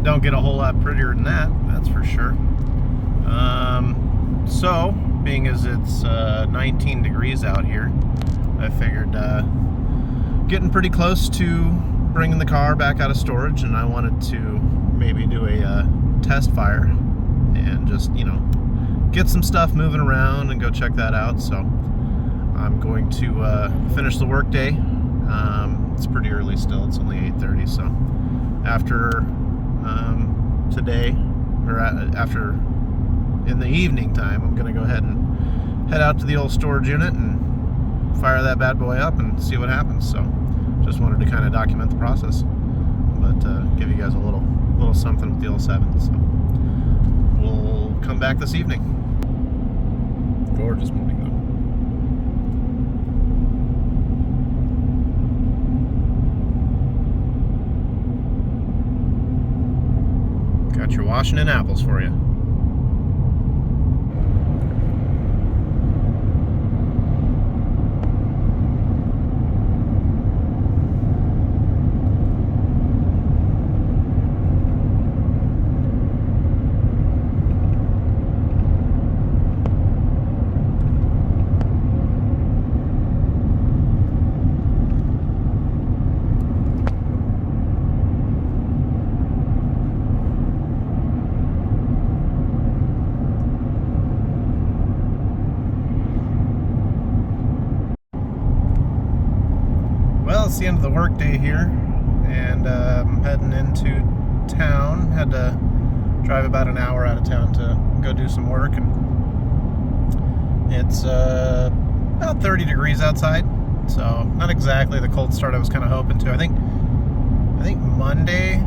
don't get a whole lot prettier than that's for sure. So, being as it's 19 degrees out here, I figured getting pretty close to bringing the car back out of storage, and I wanted to maybe do a test fire and just, you know, get some stuff moving around and go check that out. So I'm going to finish the work day. It's pretty early still, it's only 8:30, so after today, or after in the evening time, I'm going to go ahead and head out to the old storage unit and fire that bad boy up and see what happens. So just wanted to kind of document the process, but give you guys a little something with the Rx-7. So we'll come back this evening. Gorgeous morning though. Got your Washington apples for you. It's the end of the work day here, and I'm heading into town. Had to drive about an hour out of town to go do some work, and it's about 30 degrees outside, so not exactly the cold start I was kind of hoping to. I think Monday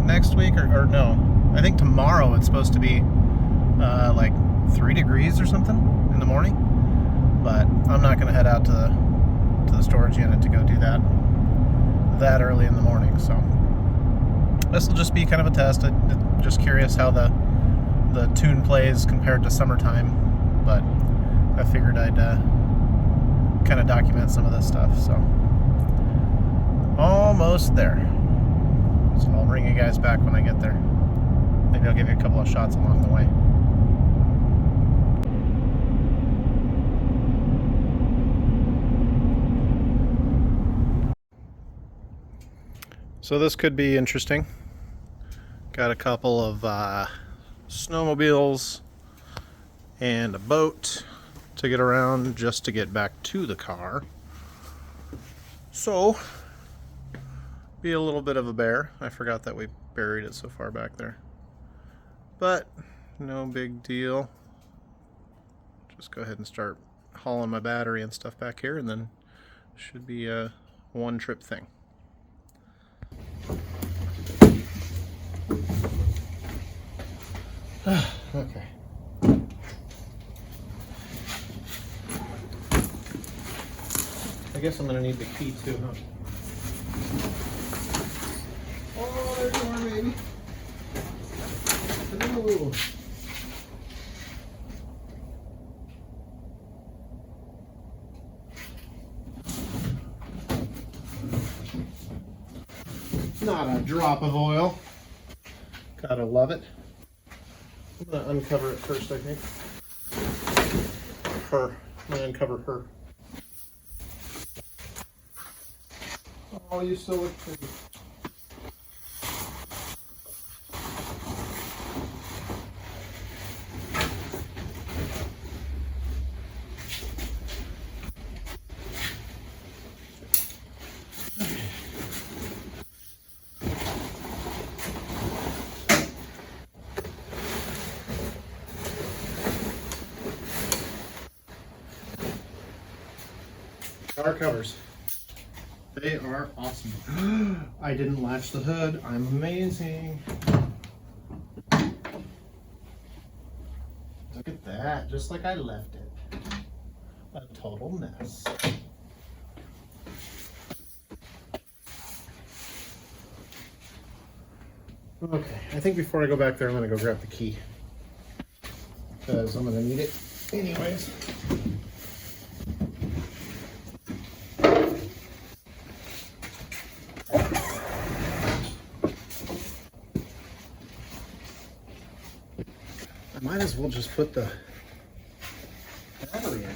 next week, or no, I think tomorrow it's supposed to be like 3 degrees or something in the morning, but I'm not going to head out to the storage unit to go do that early in the morning. So this will just be kind of a test. I'm just curious how the tune plays compared to summertime, but I figured I'd kind of document some of this stuff. So almost there, so I'll bring you guys back when I get there. Maybe I'll give you a couple of shots along the way. So this could be interesting. Got a couple of snowmobiles and a boat to get around just to get back to the car. So, be a little bit of a bear. I forgot that we buried it so far back there. But, no big deal. Just go ahead and start hauling my battery and stuff back here, and then should be a one-trip thing. Okay. I guess I'm gonna need the key too, huh? Oh, there's more, baby. Hello. Not a drop of oil. Gotta love it. I'm gonna uncover it first, I think. I'm gonna uncover her. Oh, you still look pretty. Car covers. They are awesome. I didn't latch the hood. I'm amazing. Look at that, just like I left it. A total mess. Okay, I think before I go back there, I'm gonna go grab the key, because I'm gonna need it anyways. as well just put the battery in.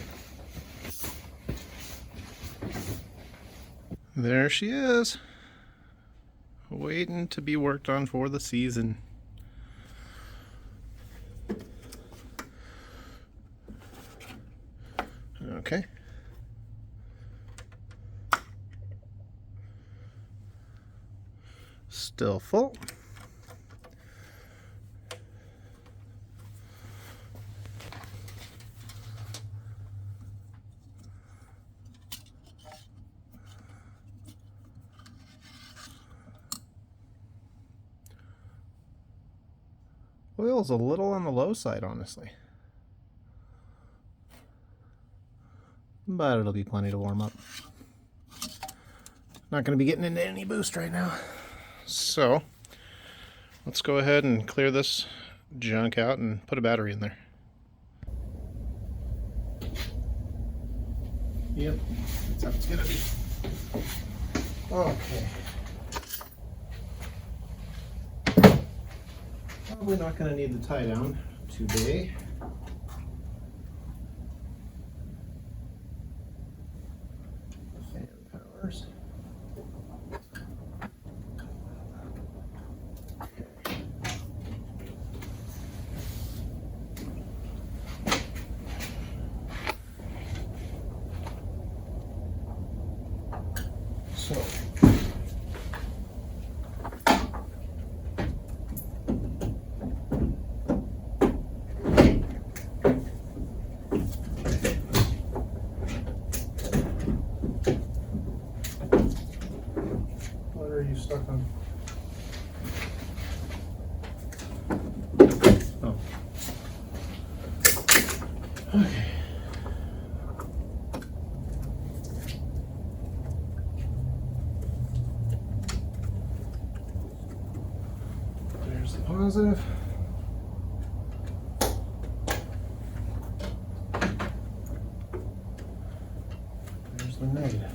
There she is, waiting to be worked on for the season. Okay. Still full. Oil's a little on the low side, honestly. But it'll be plenty to warm up. Not going to be getting into any boost right now. So, let's go ahead and clear this junk out and put a battery in there. Yep, that's how it's going to be. Okay. Probably not going to need the tie down today. Fan powers. So. What are you stuck on? Oh. Okay. There's the positive. There's the negative.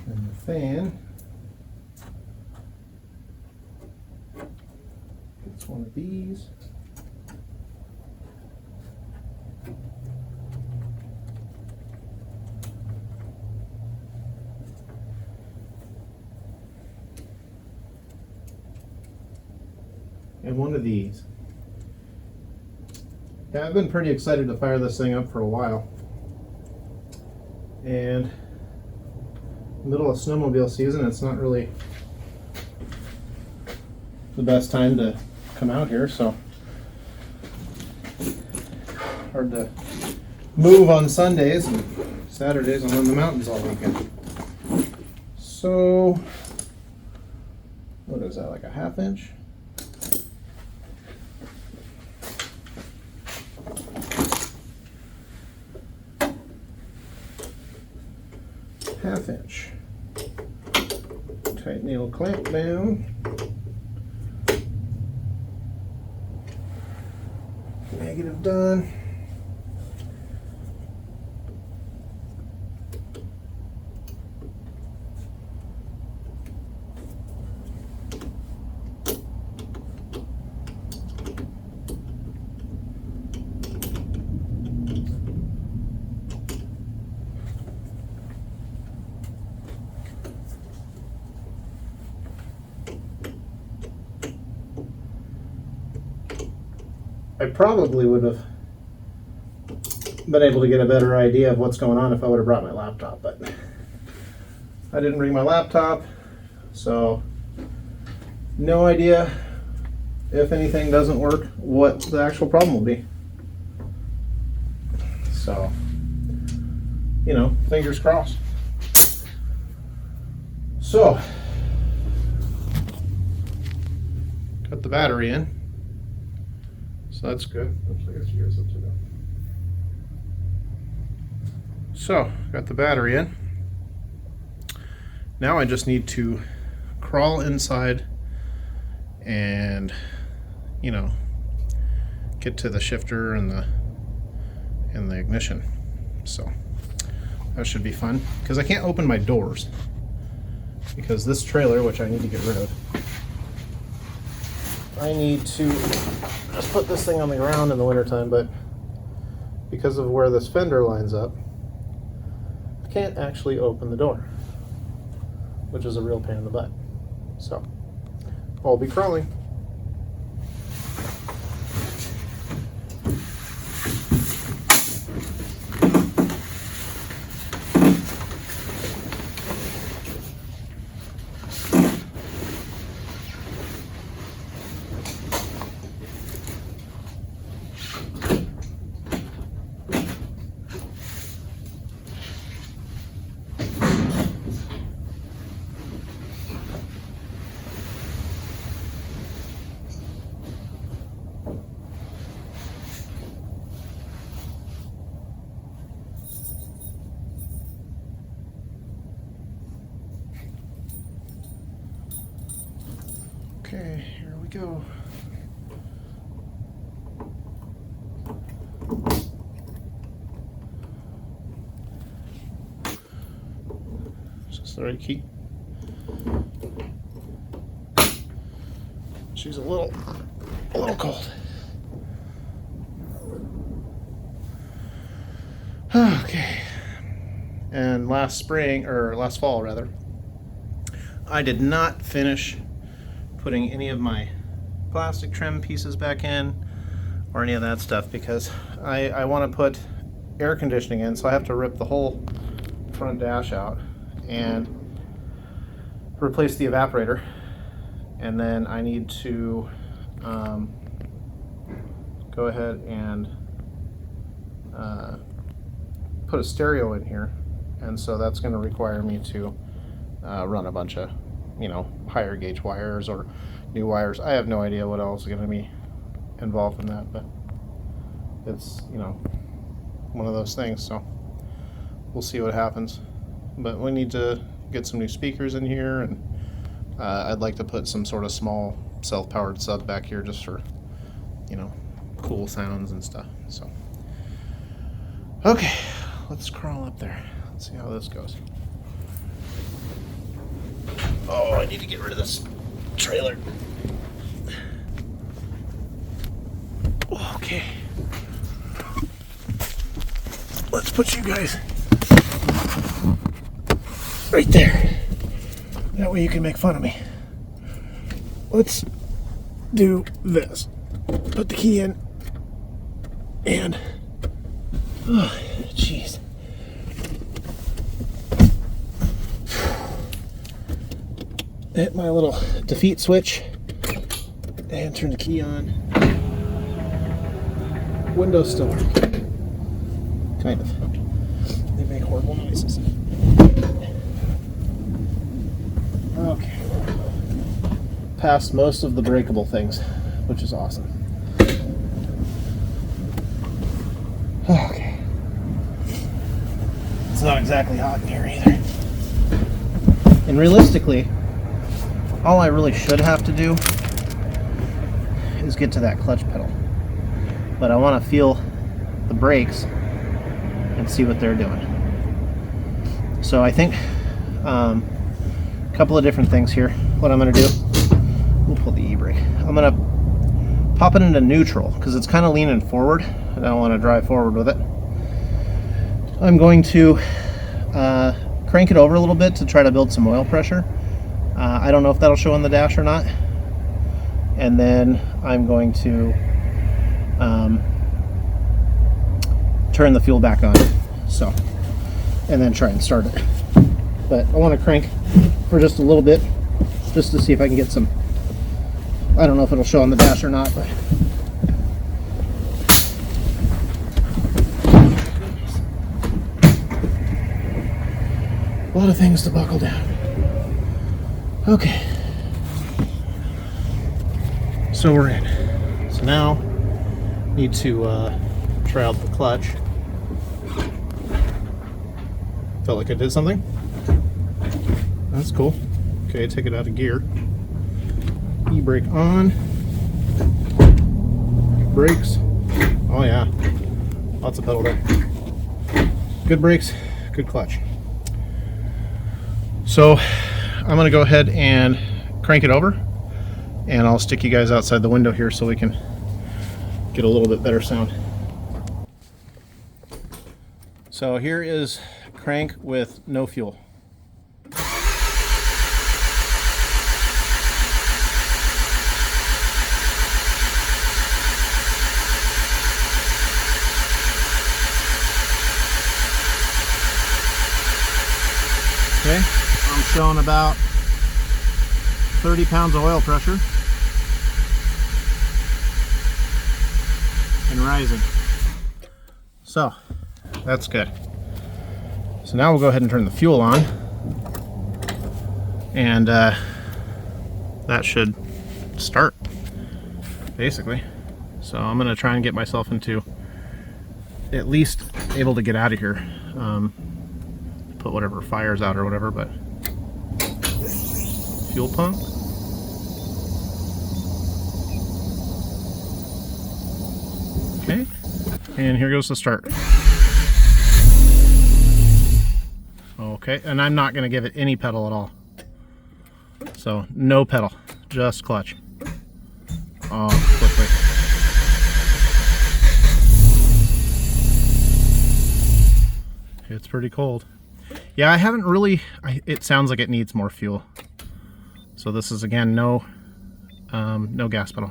And the fan, it's one of these. And one of these. Yeah, I've been pretty excited to fire this thing up for a while. And middle of snowmobile season, it's not really the best time to come out here, so hard to move on Sundays and Saturdays. I'm in the mountains all weekend. So what is that, like a 1/2 inch? Half-inch. Tight needle clamp down. Negative done. I probably would have been able to get a better idea of what's going on if I would have brought my laptop, but I didn't bring my laptop, so no idea if anything doesn't work what the actual problem will be. So, you know, fingers crossed. So, got the battery in. So that's good. Oops, I got you guys upside down. So, got the battery in. Now I just need to crawl inside and, you know, get to the shifter and the ignition. So That should be fun, because I can't open my doors. Because this trailer, which I need to get rid of, I need to just put this thing on the ground in the wintertime, but because of where this fender lines up, I can't actually open the door, which is a real pain in the butt. So, I'll be crawling. Okay, here we go. Is this the right key? She's a little cold. Okay. And last fall rather, I did not finish putting any of my plastic trim pieces back in or any of that stuff because I want to put air conditioning in, so I have to rip the whole front dash out and replace the evaporator, and then I need to go ahead and put a stereo in here, and so that's going to require me to run a bunch of higher gauge wires or new wires. I have no idea what else is going to be involved in that, but it's one of those things, so we'll see what happens. But we need to get some new speakers in here, and I'd like to put some sort of small self-powered sub back here just for cool sounds and stuff. So okay, let's crawl up there. Let's see how this goes. Oh, I need to get rid of this trailer. Okay. Let's put you guys right there. That way you can make fun of me. Let's do this. Put the key in. And... oh, jeez. Hit my little defeat switch and turn the key on. Windows still work. Kind of. They make horrible noises. Okay. Passed most of the breakable things, which is awesome. Okay. It's not exactly hot in here either. And realistically, all I really should have to do is get to that clutch pedal. But I want to feel the brakes and see what they're doing. So I think a couple of different things here. What I'm going to do, we'll pull the e-brake. I'm going to pop it into neutral because it's kind of leaning forward and I don't want to drive forward with it. I'm going to crank it over a little bit to try to build some oil pressure. I don't know if that'll show on the dash or not. And then I'm going to turn the fuel back on. So, and then try and start it. But I want to crank for just a little bit, just to see if I can get some. I don't know if it'll show on the dash or not, but. A lot of things to buckle down. Okay. So we're in. So now, need to try out the clutch. Felt like I did something. That's cool. Okay, take it out of gear. E-brake on. Brakes. Oh yeah. Lots of pedal there. Good brakes, Good clutch. So I'm gonna go ahead and crank it over, and I'll stick you guys outside the window here so we can get a little bit better sound. So here is crank with no fuel. Okay, I'm showing about 30 pounds of oil pressure and rising. So that's good. So now we'll go ahead and turn the fuel on, and that should start basically. So I'm gonna try and get myself into at least able to get out of here. Put whatever fires out or whatever, but fuel pump. Okay, and here goes the start. Okay, and I'm not going to give it any pedal at all. So no pedal, just clutch. Oh, quickly. It's pretty cold. Yeah, I haven't really, it sounds like it needs more fuel. So this is, again, no gas pedal.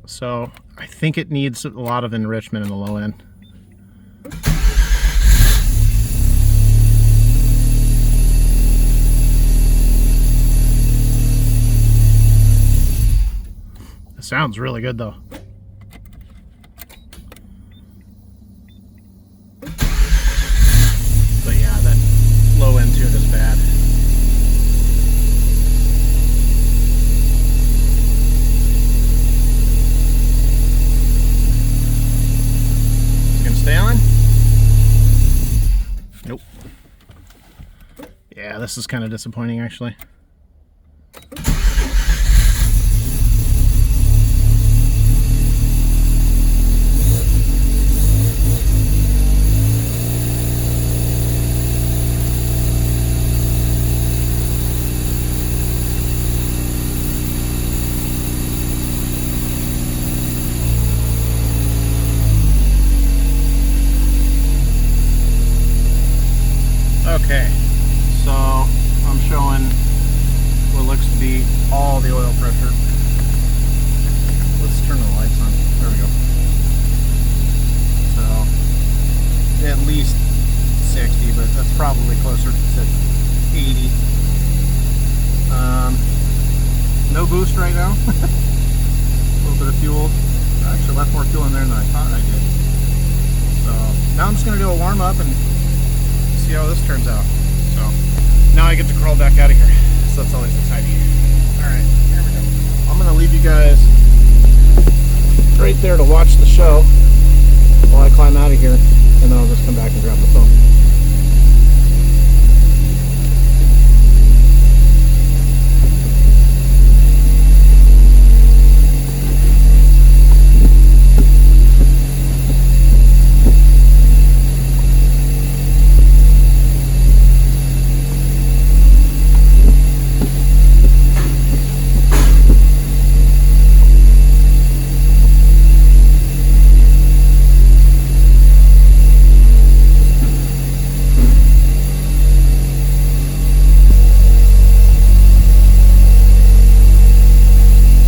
So I think it needs a lot of enrichment in the low end. It sounds really good though. But yeah, that low end tune is bad. Stay on? Nope. Yeah, this is kind of disappointing actually. Okay, so I'm showing what looks to be all the oil pressure. Let's turn the lights on. There we go. So at least 60, but that's probably closer to 80. No boost right now. A little bit of fuel. I actually left more fuel in there than I thought I did. So now I'm just going to do a warm up and see how this turns out. So now I get to crawl back out of here, so that's always exciting. Alright, here we go. I'm going to leave you guys right there to watch the show while I climb out of here, and then I'll just come back and grab the phone.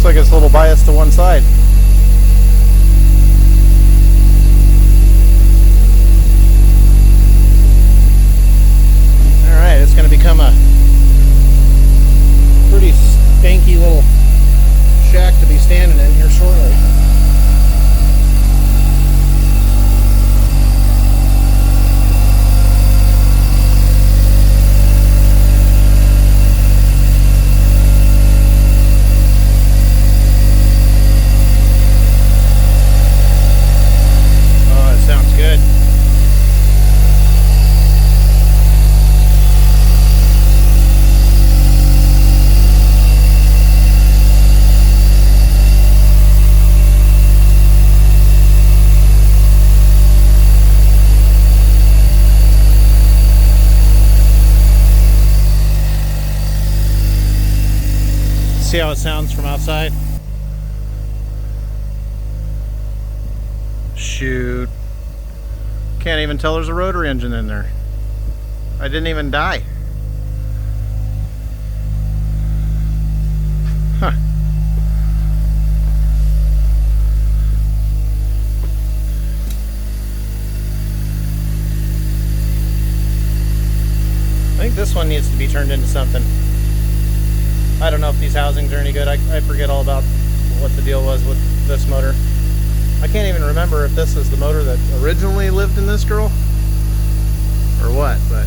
Looks like it's a little biased to one side. Alright, it's going to become a pretty stanky little shack to be standing in here shortly. how it sounds from outside. Shoot. Can't even tell there's a rotary engine in there. I didn't even die. Huh. I think this one needs to be turned into something. I don't know if these housings are any good. I forget all about what the deal was with this motor. I can't even remember if this is the motor that originally lived in this girl or what, but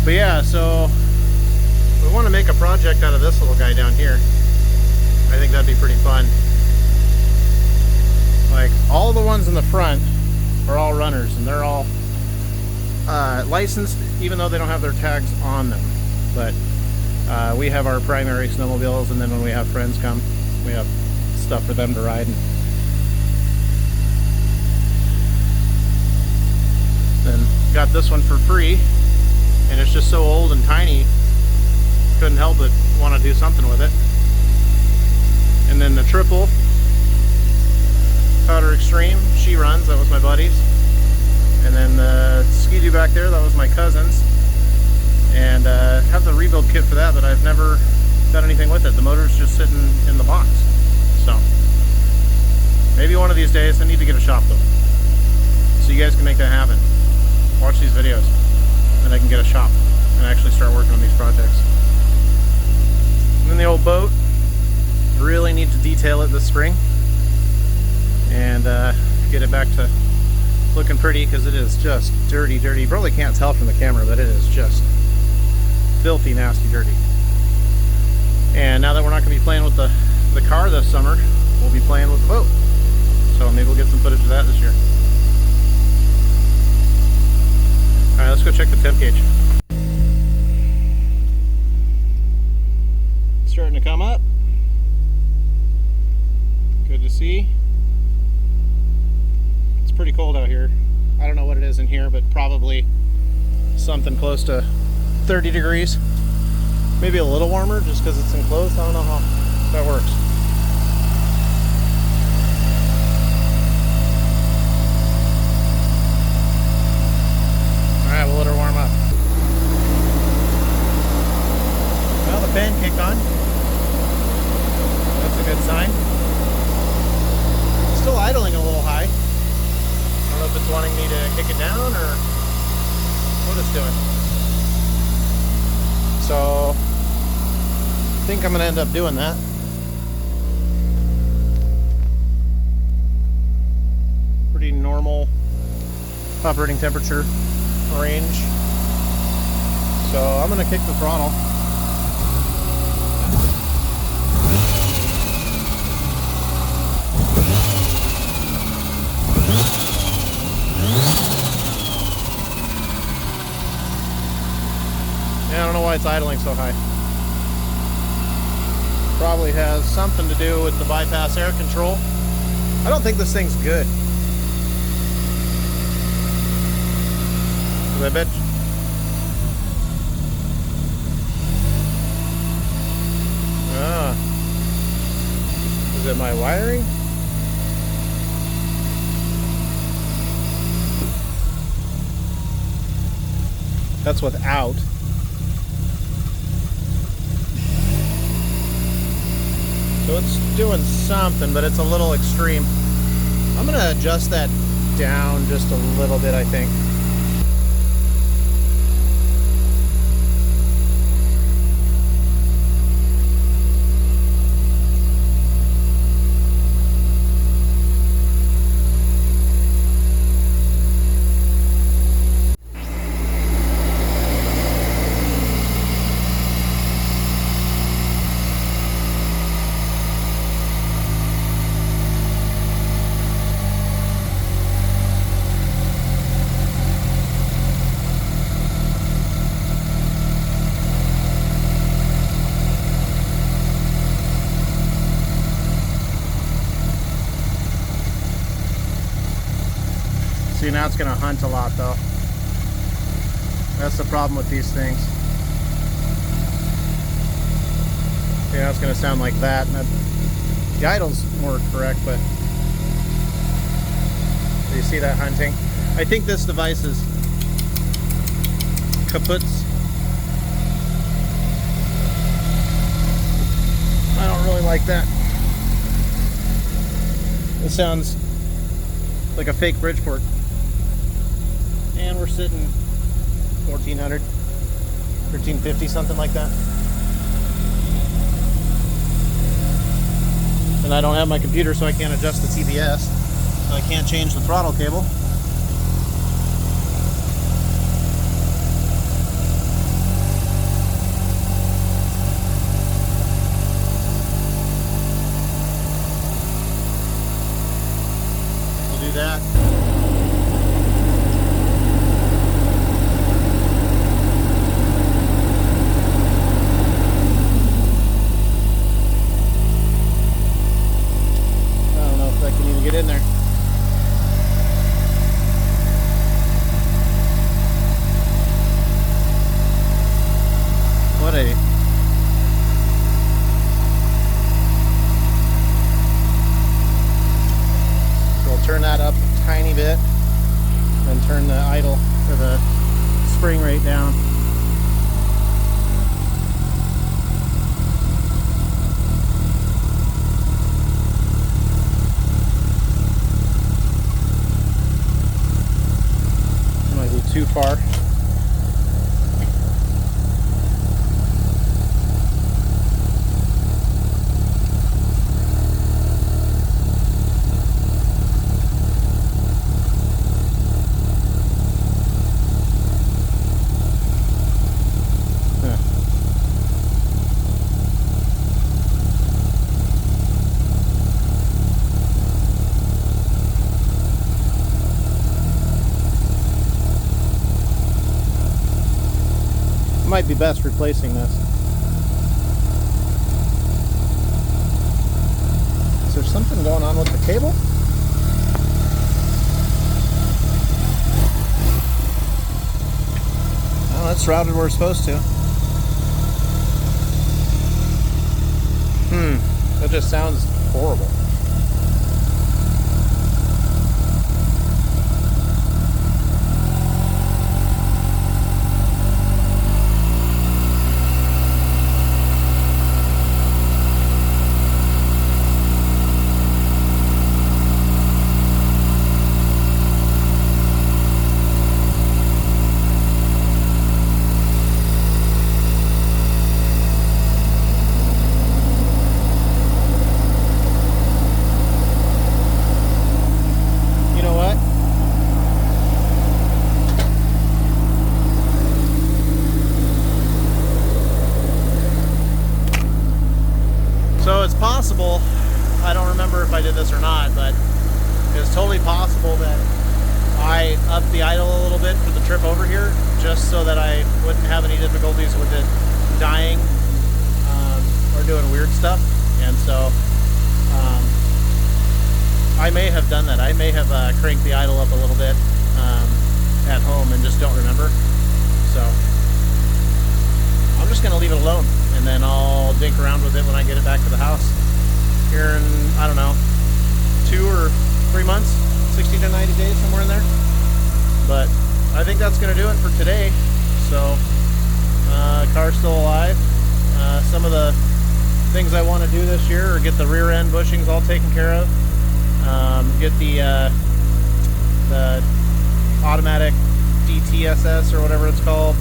But yeah, so we want to make a project out of this little guy down here. I think that'd be pretty fun. Like, all the ones in the front are all runners, and they're all licensed, even though they don't have their tags on them. But we have our primary snowmobiles, and then when we have friends come, we have stuff for them to ride. Then got this one for free, and it's just so old and tiny, couldn't help but want to do something with it. And then the triple Powder Extreme, she runs, that was my buddy's. And then the Ski-Doo back there, that was my cousin's. And I have the rebuild kit for that, but I've never done anything with it. The motor's just sitting in the box. So maybe one of these days. I need to get a shop though, so you guys can make that happen. Watch these videos, and I can get a shop and actually start working on these projects. And then the old boat, really need to detail it this spring and get it back to looking pretty, because it is just dirty. You probably can't tell from the camera, but it is just filthy, nasty, dirty. And now that we're not going to be playing with the car this summer, we'll be playing with the boat. So maybe we'll get some footage of that this year. Alright, let's go check the temp gauge. Starting to come up. Good to see. It's pretty cold out here. I don't know what it is in here, but probably something close to 30 degrees. Maybe a little warmer just because it's enclosed. I don't know how that works. Alright, we'll let her warm up. Well, the fan kicked on. That's a good sign. It's still idling a little high. I don't know if it's wanting me to kick it down or what it's doing. So I think I'm going to end up doing that. Pretty normal operating temperature range. So I'm going to kick the throttle. I don't know why it's idling so high. Probably has something to do with the bypass air control. I don't think this thing's good. I bet. Is it my wiring? That's without. So it's doing something, but it's a little extreme. I'm gonna adjust that down just a little bit, I think. See, now it's going to hunt a lot though. That's the problem with these things. Yeah, it's going to sound like that. And the idle's more correct, but do you see that hunting? I think this device is kaputs. I don't really like that. It sounds like a fake Bridgeport. And we're sitting 1400, 1350, something like that. And I don't have my computer, so I can't adjust the TBS. So I can't change the throttle cable. We'll do that. Get in there. What a so we'll turn that up a tiny bit, then turn the idle or the spring rate down. Too far. Might be best replacing this. Is there something going on with the cable? Oh, that's routed where it's supposed to. That just sounds horrible. So it's possible, I don't remember if I did this or not, but it's totally possible that I upped the idle a little bit for the trip over here, just so that I wouldn't have any difficulties with it dying or doing weird stuff. And so I may have done that. I may have cranked the idle up a little bit at home and just don't remember. So I'm just gonna leave it alone, and then I'll dink around with it when I get it back to the house here in, I don't know, 2 or 3 months, 60 to 90 days, somewhere in there. But I think that's gonna do it for today. So car's still alive. Some of the things I want to do this year are get the rear end bushings all taken care of, get the automatic DTSS or whatever it's called,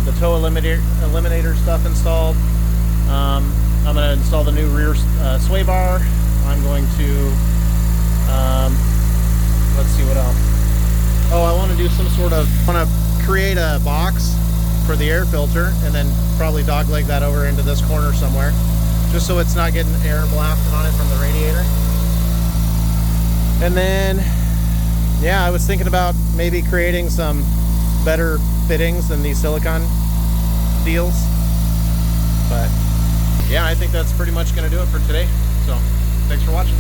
the tow eliminator stuff installed. I'm going to install the new rear sway bar. I'm going to let's see what else. Oh, I want to do some sort of, create a box for the air filter and then probably dogleg that over into this corner somewhere, just so it's not getting air blasted on it from the radiator. And then yeah, I was thinking about maybe creating some better fittings than these silicone deals. But yeah, I think that's pretty much going to do it for today. So thanks for watching.